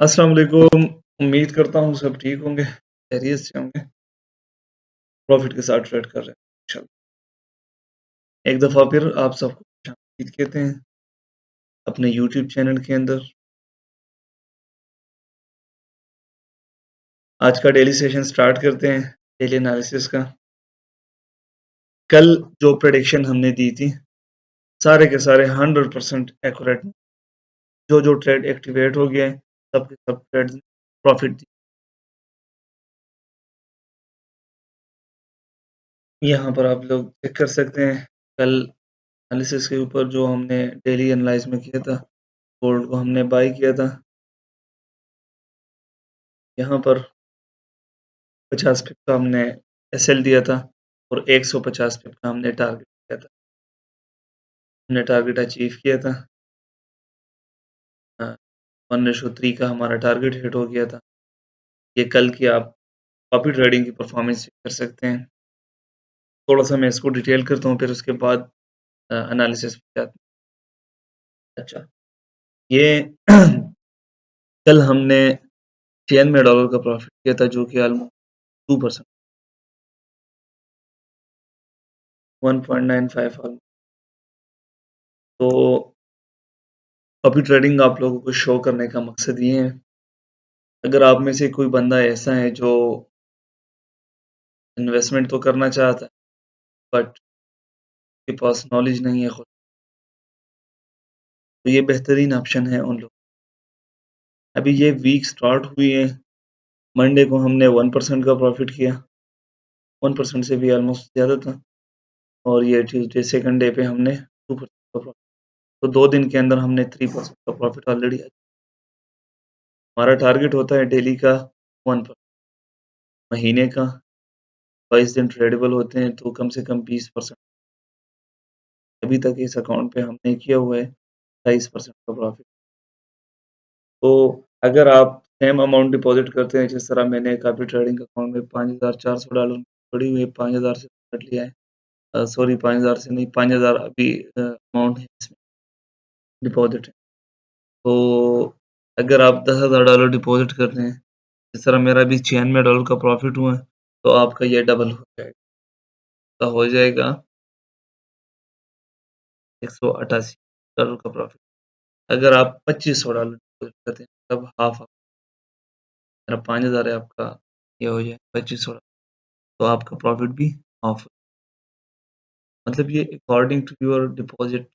अस्सलाम वालेकुम। उम्मीद करता हूँ सब ठीक होंगे, खैरियत से होंगे, प्रॉफ़िट के साथ ट्रेड कर रहे हैं इंशाल्लाह। एक दफ़ा फिर आप सबको खुशामदीद कहते हैं अपने यूट्यूब चैनल के अंदर। आज का डेली सेशन स्टार्ट करते हैं, डेली एनालिसिस का। कल जो प्रेडिक्शन हमने दी थी, सारे के सारे 100% एक्यूरेट। जो ट्रेड एक्टिवेट हो गया है, सब के सब ट्रेड प्रॉफ़िट दी। यहाँ पर आप लोग चेक कर सकते हैं, कल एनालिसिस के ऊपर जो हमने डेली एनालाइज़ में किया था, गोल्ड को हमने बाय किया था। यहाँ पर 50 पिप का हमने एसएल दिया था और 150 पिप का हमने टारगेट दिया था। हमने टारगेट अचीव किया था। 1:3 का हमारा टारगेट हिट हो गया था। ये कल की आप कॉपी ट्रेडिंग की परफॉर्मेंस चेक कर सकते हैं। थोड़ा सा मैं इसको डिटेल करता हूँ, फिर उसके बाद एनालिसिस पे जाते हैं। अच्छा, ये कल हमने $96 का प्रॉफिट किया था, जो कि ऑलमोस्ट 2%, 1.95 ऑलमोस्ट। तो कॉपी ट्रेडिंग आप लोगों को शो करने का मकसद ये है, अगर आप में से कोई बंदा ऐसा है जो इन्वेस्टमेंट तो करना चाहता है बट के पास नॉलेज नहीं है खुद, तो ये बेहतरीन ऑप्शन है उन लोग। अभी ये वीक स्टार्ट हुई है, मंडे को हमने 1% का प्रॉफिट किया, 1% से भी ऑलमोस्ट ज़्यादा था, और ये ट्यूसडे सेकंड डे पे हमने 2% का प्रॉफिट। तो 2 दिन के अंदर हमने 3% का प्रॉफिट ऑलरेडी। हमारा टारगेट होता है डेली का 1%, महीने का 22 दिन ट्रेडेबल होते हैं, तो कम से कम 20%। अभी तक इस अकाउंट पे हमने किया हुआ है 22% का प्रॉफिट। तो अगर आप सेम अमाउंट डिपॉजिट करते हैं, जिस तरह मैंने काफ़ी ट्रेडिंग अकाउंट में $5,400 पड़ी हुई है, 5,000 से कर लिया है। सॉरी, 5,000 से नहीं, 5,000 अभी अमाउंट है इसमें डिपॉजिट है। तो अगर आप $10,000 डिपॉजिट कर रहे हैं, जिस तरह मेरा अभी $96 का प्रॉफिट हुआ है, तो आपका ये डबल हो जाएगा, तो हो जाएगा $188 का प्रॉफिट। अगर आप $2,500 डिपॉजिट करते हैं, तब हाफ मेरा 5,000 है, आपका ये हो जाए 2,500, तो आपका प्रॉफिट भी हाफ। मतलब ये according to your deposit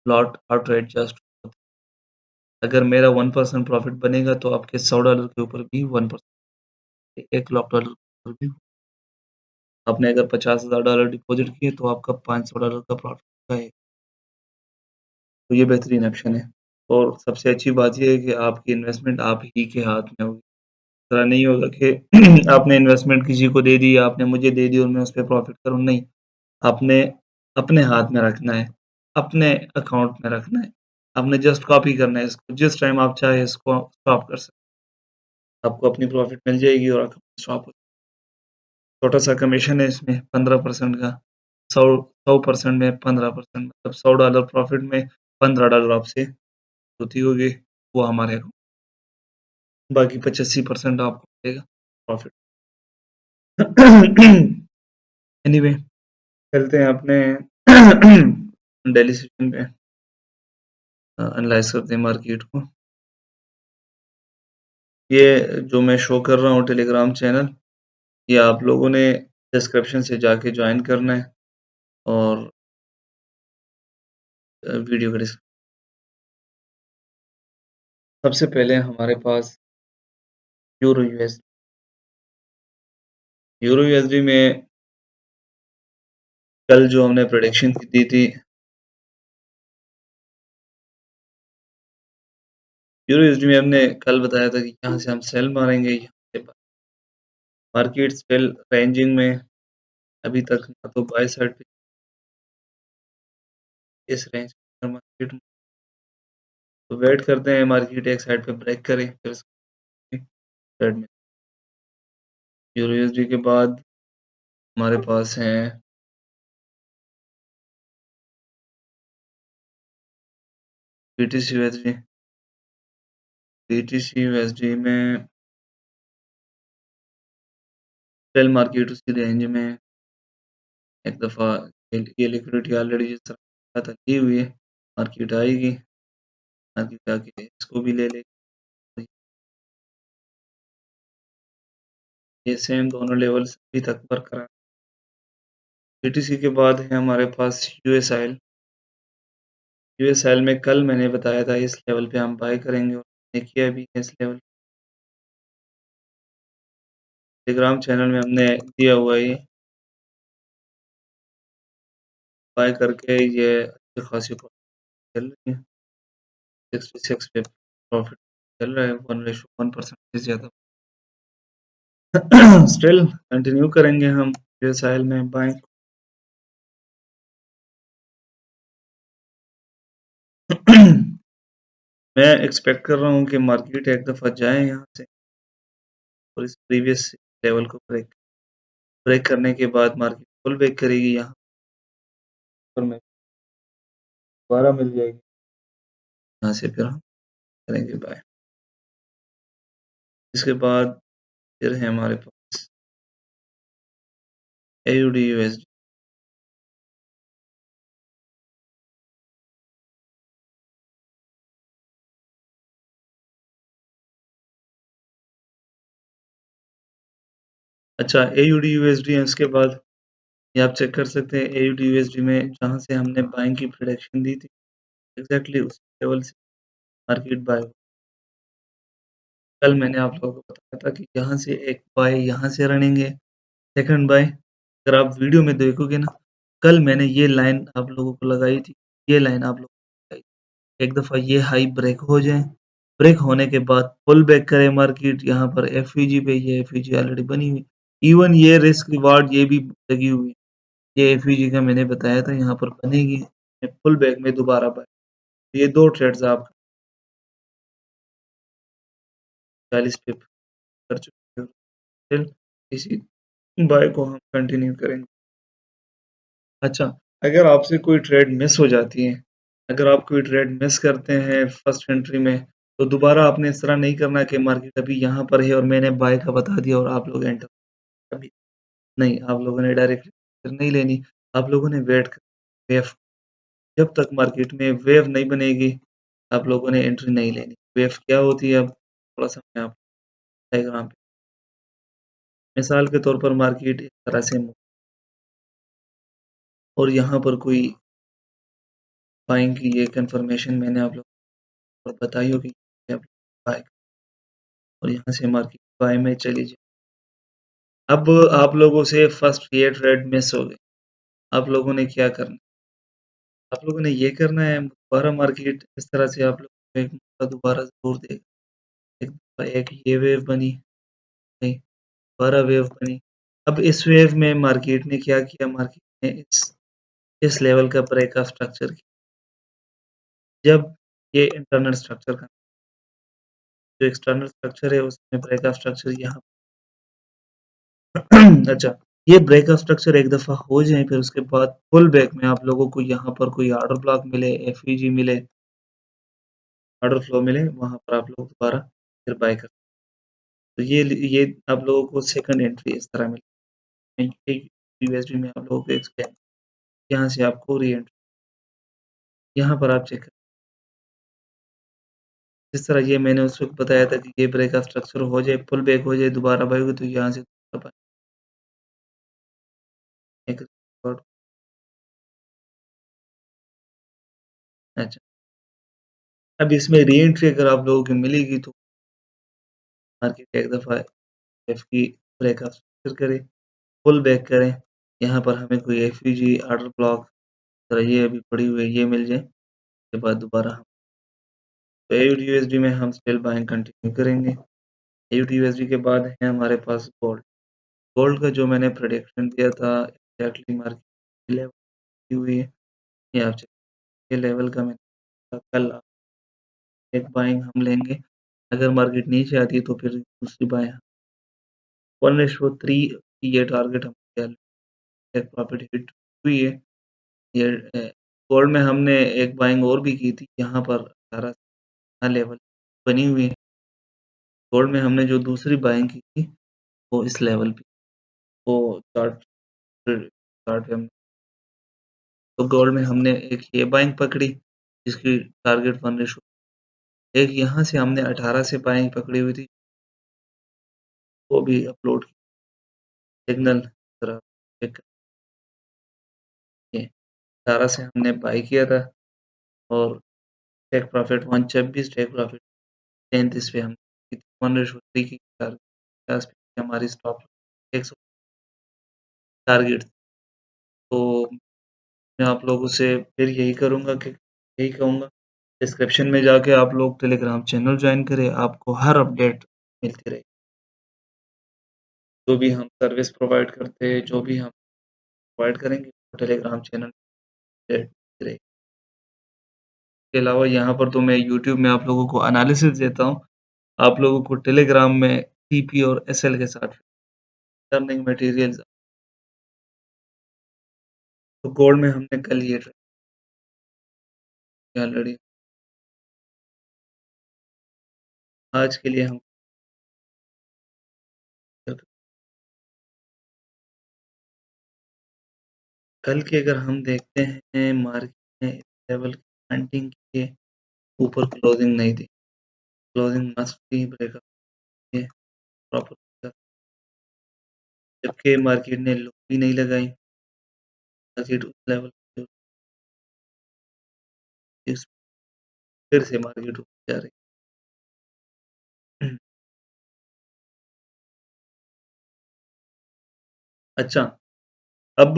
lot और ट्रेड जस्ट होता है। अगर मेरा 1% प्रॉफिट बनेगा, तो आपके $100 के ऊपर भी 1%, $1,00,000 के ऊपर भी। आपने अगर $50,000 डिपॉजिट किए, तो आपका $500 का प्रॉफिट है। तो ये बेहतरीन ऑप्शन है, और सबसे अच्छी बात ये है कि आपकी इन्वेस्टमेंट आप ही के हाथ में होगी। ऐसा नहीं होगा कि आपने इन्वेस्टमेंट किसी को दे दी, आपने मुझे दे दी और मैं उस पे प्रॉफिट करूँ, नहीं। आपने अपने हाथ में रखना है, अपने अकाउंट में रखना है। आपने जस्ट कॉपी करना है इसको, जिस टाइम आप चाहे इसको स्टॉप कर सकते हैं। आपको अपनी प्रॉफिट मिल जाएगी और अकाउंट स्टॉप हो। छोटा-सा कमीशन है इसमें 15% का, 100 100% में 15%, मतलब $100 प्रॉफिट में $15 आपसे होती होगी, वो हमारे अकाउंट, बाकी 85% आपको मिलेगा प्रॉफिट। एनीवे, चलते हैं अपने डेली सेशन पे, एनालाइज करते हैं मार्केट को। ये जो मैं शो कर रहा हूँ टेलीग्राम चैनल, ये आप लोगों ने डिस्क्रिप्शन से जाके ज्वाइन करना है, और वीडियो का सबसे पहले हमारे पास यूरो यूएस, यूरो यूएसडी में कल जो हमने प्रेडिक्शन दी थी, यूरो यूएसडी में हमने कल बताया था कि यहाँ से हम सेल मारेंगे, यहाँ से मार्केट स्टिल रेंजिंग में, अभी तक ना तो बाय साइड पे इस रेंज मार्केट, तो वेट करते हैं मार्केट एक साइड पे ब्रेक करे, फिर ट्रेड में। यूरो यूएसडी के बाद हमारे पास हैं ब्रिटिश यूएसडी, बीटीसी यूएसडी में सेल मार्केट उसी रेंज में एक दफ़ा ये लिक्विडिटी ऑलरेडी जिस तरह था ली हुई है, मार्केट आएगी, मार्केट आके इसको भी ले लेगी। ये सेम दोनों लेवल्स अभी तक बरकरार। बीटीसी के बाद है हमारे पास यूएसआईएल। यूएसआईएल में कल मैंने बताया था इस लेवल पे हम बाय करेंगे और हमने किया भी है इस लेवल। टेलीग्राम चैनल में हमने दिया हुआ है ये, बाय करके ये अच्छी खासी प्रॉफिट चल रही है। 66 पे प्रॉफिट चल रहा है 1:1% से ज़्यादा। स्टिल कंटिन्यू करेंगे हम यूएसआईएल में बाय। मैं एक्सपेक्ट कर रहा हूँ कि मार्केट एक दफ़ा जाए यहाँ से और इस प्रीवियस लेवल को ब्रेक ब्रेक करने के बाद मार्केट फुल बैक करेगी यहाँ पर में दोबारा मिल जाएगी। यहाँ से फिर हम करेंगे बाय। इसके बाद फिर है हमारे पास एयूडी यूएसडी। अच्छा एयूडी यूएसडी है उसके बाद ये आप चेक कर सकते हैं एयूडी यूएसडी में जहाँ से हमने बाइंग की प्रेडिक्शन दी थी एग्जैक्टली उस लेवल से मार्केट बाय। कल मैंने आप लोगों को बताया था कि यहाँ से एक बाय यहाँ से रनिंग है, सेकंड बाय। अगर आप वीडियो में देखोगे ना, कल मैंने ये लाइन आप लोगों को लगाई थी, ये लाइन आप लोगों को लगाई थी। एक दफ़ा ये हाई ब्रेक हो जाए, ब्रेक होने के बाद पुल बैक करे मार्केट यहाँ पर एफईजी पे, ये एफईजी ऑलरेडी बनी हुई। इवन ये रिस्क रिवार्ड ये भी लगी हुई है। ये एफईजी का मैंने बताया था यहाँ पर बनेगी, पुल बैक में दोबारा बाय। ये 2 ट्रेड्स आप 40 पे कर चुके हो। फिर इसी बाय को हम कंटिन्यू करेंगे। अच्छा, अगर आपसे कोई ट्रेड मिस हो जाती है, अगर आप कोई ट्रेड मिस करते हैं फर्स्ट एंट्री में, तो दोबारा आपने इस तरह नहीं करना कि मार्केट अभी यहाँ पर है और मैंने बाय का बता दिया और आप लोग एंटर अभी नहीं, आप लोगों ने डायरेक्ट नहीं लेनी, आप लोगों ने वेट कर वेव जब तक मार्केट में वेव नहीं बनेगी, आप लोगों ने एंट्री नहीं लेनी। वेव क्या होती है अब थोड़ा-सा मैं आपको डायग्राम पे मिसाल के तौर पर मार्केट इस तरह से और यहाँ पर कोई बाइंग की ये कन्फर्मेशन मैंने आप लोगों को बताई होगी कि आप बाय और यहाँ से मार्केट बाय में चली जाए। अब आप लोगों से फर्स्ट ये ट्रेड मिस हो गई। आप लोगों ने क्या करना है? आप लोगों ने ये करना है दोबारा मार्केट इस तरह से आप लोगों को एक मौका दोबारा ज़रूर देगा। एक ये वेव बनी, नहीं दोबारा वेव बनी। अब इस वेव में मार्केट ने क्या किया? मार्केट ने इस लेवल का ब्रेक ऑफ स्ट्रक्चर किया। जब ये इंटरनल स्ट्रक्चर का जो एक्सटर्नल स्ट्रक्चर है उसमें ब्रेक ऑफ स्ट्रक्चर यहाँ अच्छा, ये ब्रेकअप स्ट्रक्चर एक दफ़ा हो जाए फिर उसके बाद पुल बैक में आप लोगों को यहाँ पर कोई ऑर्डर ब्लॉक मिले, एफईजी मिले, ऑर्डर फ्लो मिले, वहाँ पर आप लोग दोबारा फिर बाय कर तो ये आप लोगों को सेकंड एंट्री इस तरह मिली। यूएसडी में आप लोगों को एक्सप्लेन यहाँ से आपको री एंट्री यहाँ पर आप चेक करें। जिस तरह ये मैंने उस वक़्त बताया था कि ये ब्रेकअप स्ट्रक्चर हो जाए, पुल बैक हो जाए, दोबारा बाय हो तो यहाँ से एक अच्छा, अब इसमें री एंट्री अगर आप लोगों की मिलेगी तो मार्केट एक दफ़ा एफ की ब्रेकअप स्ट्रक्चर करे, पुल बैक करें, यहाँ पर हमें कोई एफईजी ऑर्डर ब्लॉक तरह ये अभी पड़ी हुई है ये मिल जाए, उसके बाद दोबारा हम तो एयूडीयूएसडी में हम स्टिल बाइंग कंटिन्यू करेंगे। एयूडीयूएसडी के बाद है हमारे पास गोल्ड। गोल्ड का जो मैंने प्रेडिक्शन दिया था एग्जैक्टली मार्केट लेवल की हुई है। ये आप चेक ये लेवल का मैंने कल एक बाइंग हम लेंगे। अगर मार्केट नीचे आती है तो फिर दूसरी बाय 1:3 ये टारगेट हम प्रॉफिट हिट हुई है। ये गोल्ड में हमने एक बाइंग और भी की थी यहाँ पर 18 लेवल बनी हुई है। गोल्ड में हमने जो दूसरी बाइंग की थी वो इस लेवल पे, वो चार्ट चार्ट पे हम, तो गोल्ड में हमने एक ये बाइंग पकड़ी जिसकी टारगेट 1 रेशो, एक यहाँ से हमने 18 से बाइंग पकड़ी हुई थी, वो भी अपलोड की सिग्नल तरह चेक करके 18 से हमने बाई किया था और टेक प्रॉफिट 126, टेक प्रॉफिट 33 पे हम 1:3 की टारगेट 50 पे हमारी स्टॉप 100 टारगेट। तो मैं आप लोगों से फिर यही करूँगा कि यही कहूँगा, डिस्क्रिप्शन में जाके आप लोग टेलीग्राम चैनल ज्वाइन करें, आपको हर अपडेट मिलती रहेगी। जो भी हम सर्विस प्रोवाइड करते हैं, जो भी हम प्रोवाइड करेंगे, वो टेलीग्राम चैनल पे मिलती रहेगी। इसके अलावा यहाँ पर तो मैं यूट्यूब में आप लोगों को एनालिसिस देता हूँ, आप लोगों को टेलीग्राम में टीपी और एसएल के साथ लर्निंग मटेरियल्स। तो गोल्ड में हमने कल ये ट्रेड ऑलरेडी, आज के लिए हम कल के अगर हम देखते हैं मार्केट ने इस लेवल की हंटिंग की है, ऊपर क्लोजिंग नहीं दी, क्लोजिंग मस्ट बी ब्रेकअप है प्रॉपर, जबकि मार्केट ने लो भी नहीं लगाई, मार्केट उस लेवल पे इस फिर से मार्केट ऊपर जा रही है। अच्छा, अब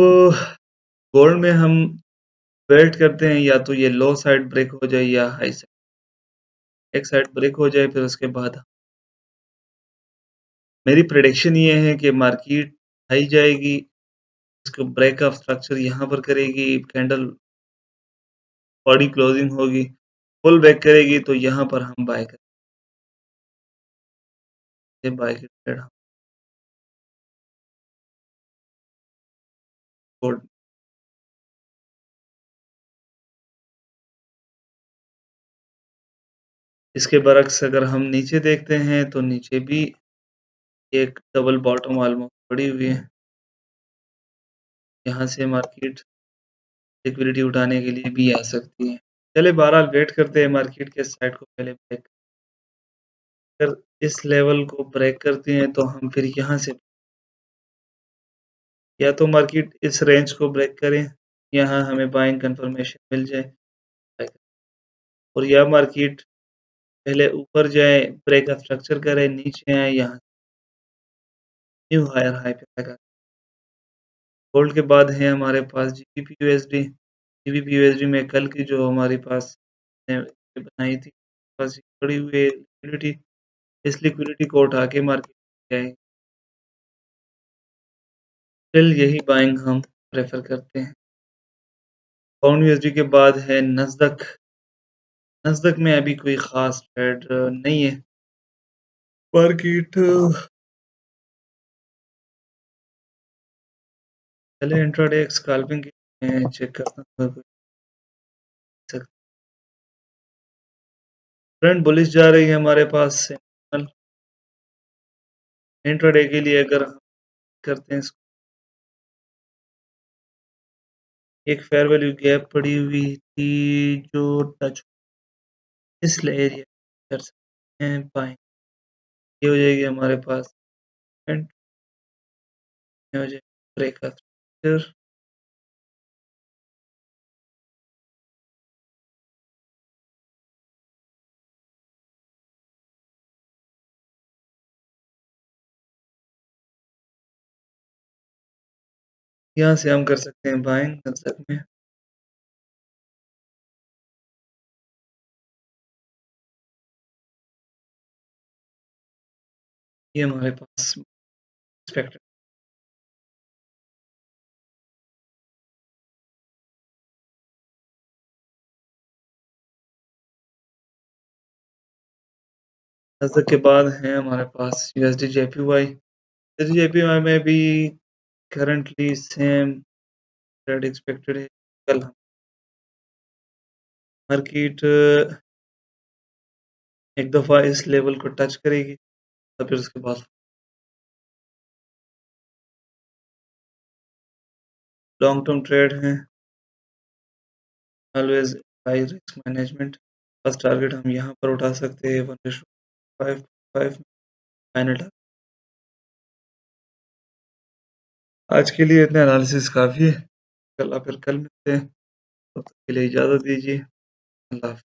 गोल्ड में हम वेट करते हैं या तो ये लो साइड ब्रेक हो जाए या हाई साइड, एक साइड ब्रेक हो जाए, फिर उसके बाद मेरी प्रेडिक्शन ये है कि मार्केट हाई जाएगी, इसको ब्रेक ऑफ स्ट्रक्चर यहाँ पर करेगी, कैंडल बॉडी क्लोजिंग होगी, पुल बैक करेगी, तो यहाँ पर हम बाय करेंगे, बाय के ट्रेड हम गोल्ड। इसके बरक्स अगर हम नीचे देखते हैं तो नीचे भी एक डबल बॉटम ऑलमोस्ट पड़ी हुई है, यहाँ से मार्केट लिक्विडिटी उठाने के लिए भी आ सकती है। चले बहरहाल वेट करते हैं मार्केट के साइड को पहले ब्रेक, अगर इस लेवल को ब्रेक करती हैं तो हम फिर यहाँ से या तो मार्केट इस रेंज को ब्रेक करें, यहाँ हमें बाइंग कंफर्मेशन मिल जाए, और या मार्केट पहले ऊपर जाए, ब्रेक का स्ट्रक्चर करे, नीचे आए, यहाँ न्यू हायर हाई पे लगा। गोल्ड के बाद है हमारे पास जीबीपी यूएसडी, जीबीपी यूएसडी में कल की जो हमारे पास बनाई थी, बस पड़ी हुई लिक्विडिटी, इस लिक्विडिटी को उठा के मार्केट जाए, फिर यही बाइंग हम प्रेफर करते हैं। पाउंड यूएसडी के बाद है नस्दक, नस्दक में अभी कोई खास ट्रेड नहीं है, मार्केट पहले इंट्राडे स्कैल्पिंग चेक करता हूँ, ट्रेंड बुलिश जा रही है हमारे पास से, इंट्राडे के लिए अगर हम करते हैं, एक फेयर वैल्यू गैप पड़ी हुई थी जो टच, इसलिए एरिया कर सकते हैं बाइंग, ये हो जाएगी हमारे पास एंड हो जाएगी ब्रेक, फिर यहाँ से हम कर सकते हैं बाइंग नज़र में, ये हमारे पास एक्सपेक्टेड नज़र के बाद है हमारे पास यूएसडी जेपीवाई, यूएसडी जेपीवाई में भी करंटली सेम ट्रेड एक्सपेक्टेड है, कल मार्केट एक दफ़ा इस लेवल को टच करेगी, और फिर उसके बाद लॉन्ग टर्म ट्रेड है, always high risk management. First target हम यहाँ पर उठा सकते हैं 1:5 फाइनल टारगेट। आज के लिए इतना एनालिसिस काफ़ी है। फिर कल मिलते हैं, तब तक के लिए इजाज़त दीजिए। अल्लाह हाफ़िज़।